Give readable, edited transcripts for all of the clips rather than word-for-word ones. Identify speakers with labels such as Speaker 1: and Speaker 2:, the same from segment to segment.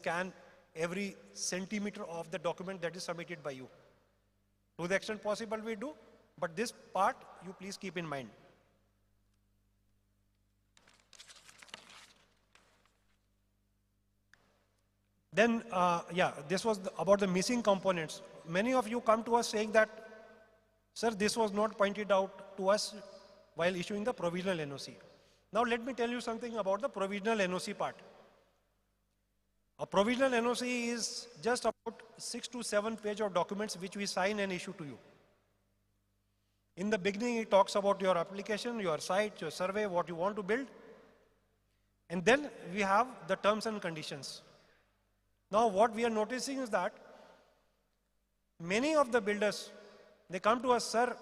Speaker 1: scan every centimeter of the document that is submitted by you. To the extent possible we do, but this part you please keep in mind. Then, this was about the missing components. Many of you come to us saying that, sir, this was not pointed out to us while issuing the provisional NOC. Now let me tell you something about the provisional NOC part. A provisional NOC is just about 6 to 7 pages of documents which we sign and issue to you. In the beginning, it talks about your application, your site, your survey, what you want to build. And then we have the terms and conditions. Now what we are noticing is that many of the builders, they come to us, sir,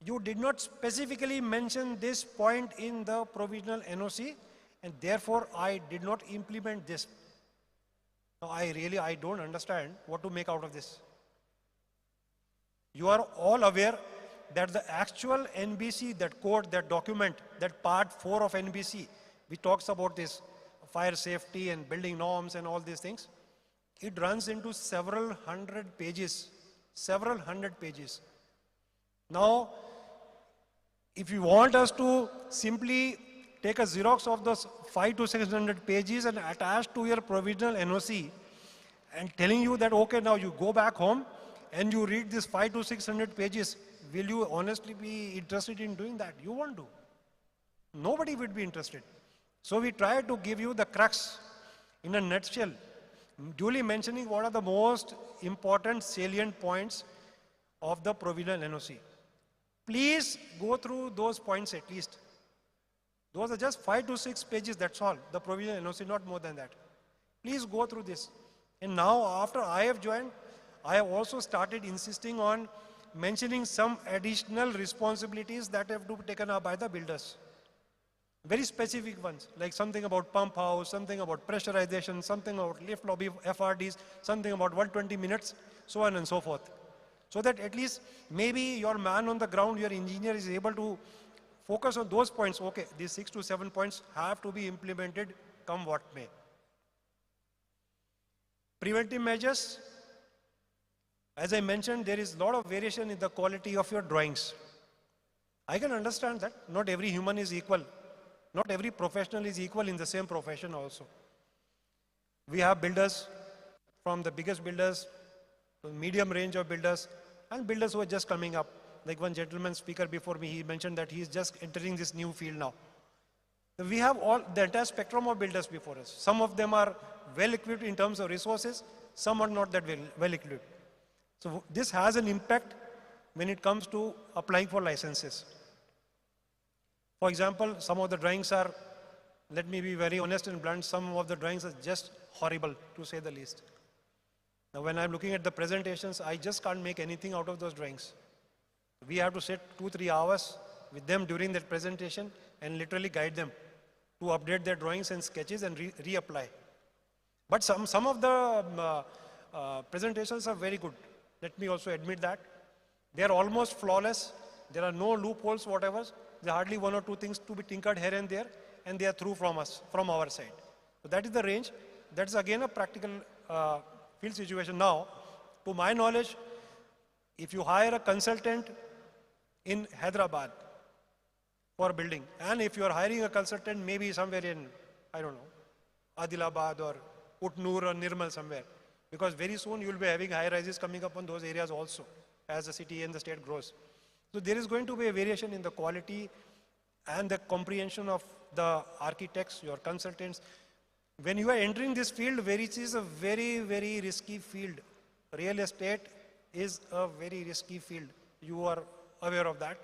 Speaker 1: you did not specifically mention this point in the provisional NOC, and therefore I did not implement this. Now I don't understand what to make out of this. You are all aware that the actual NBC, that code, that document, that part 4 of NBC, which talks about this fire safety and building norms and all these things, it runs into several hundred pages. Now, if you want us to simply take a Xerox of those 500 to 600 pages and attach to your provisional NOC and telling you that, okay, now you go back home and you read this 500 to 600 pages, will you honestly be interested in doing that? You won't do. Nobody would be interested. So we try to give you the crux in a nutshell, duly mentioning what are the most important salient points of the provisional NOC. Please go through those points at least. Those are just 5 to 6 pages, that's all. The provisional NOC, not more than that. Please go through this. And now after I have joined, I have also started insisting on mentioning some additional responsibilities that have to be taken up by the builders. Very specific ones, like something about pump house, something about pressurization, something about lift lobby FRDs, something about 120 minutes, so on and so forth. So that at least maybe your man on the ground, your engineer is able to focus on those points. Okay, these 6 to 7 points have to be implemented come what may. Preventive measures. As I mentioned, there is a lot of variation in the quality of your drawings. I can understand that not every human is equal. Not every professional is equal in the same profession also. We have builders, from the biggest builders to medium range of builders, and builders who are just coming up. Like one gentleman speaker before me, he mentioned that he is just entering this new field now. We have all the entire spectrum of builders before us. Some of them are well equipped in terms of resources, some are not that well equipped. So this has an impact when it comes to applying for licenses. For example, some of the drawings are, let me be very honest and blunt, some of the drawings are just horrible, to say the least. Now when I'm looking at the presentations, I just can't make anything out of those drawings. We have to sit 2-3 hours with them during that presentation and literally guide them to update their drawings and sketches and reapply. But some of the presentations are very good. Let me also admit that. They are almost flawless. There are no loopholes, whatever. There are hardly 1 or 2 things to be tinkered here and there, and they are through from us, from our side. So that is the range. That's again a practical field situation. Now, to my knowledge, if you hire a consultant in Hyderabad for building, and if you are hiring a consultant maybe somewhere in, I don't know, Adilabad or Utnur or Nirmal somewhere, because very soon you will be having high rises coming up on those areas also as the city and the state grows. So there is going to be a variation in the quality and the comprehension of the architects, your consultants. When you are entering this field, which is a very, very risky field, real estate is a very risky field. You are aware of that.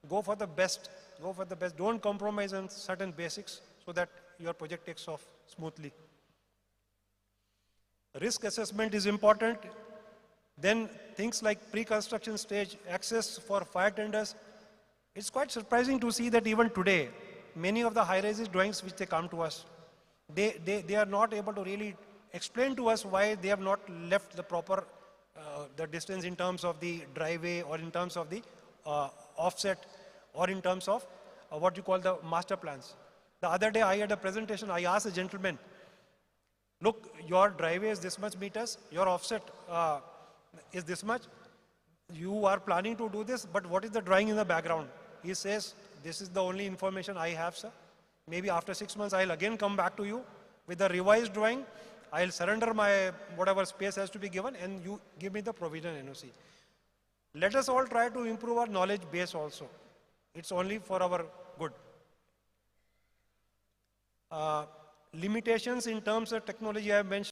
Speaker 1: Go for the best. Go for the best. Don't compromise on certain basics so that your project takes off smoothly. Risk assessment is important. Then things like pre-construction stage, access for fire tenders. It's quite surprising to see that even today, many of the high-rises drawings which they come to us, they are not able to really explain to us why they have not left the proper the distance in terms of the driveway or in terms of the offset or in terms of what you call the master plans. The other day I had a presentation, I asked a gentleman, look, your driveway is this much meters, your offset is this much. You are planning to do this, but what is the drawing in the background? He says, this is the only information I have, sir. Maybe after 6 months, I'll again come back to you with a revised drawing. I'll surrender my whatever space has to be given, and you give me the provision NOC. Let us all try to improve our knowledge base also. It's only for our good. Limitations in terms of technology I have mentioned.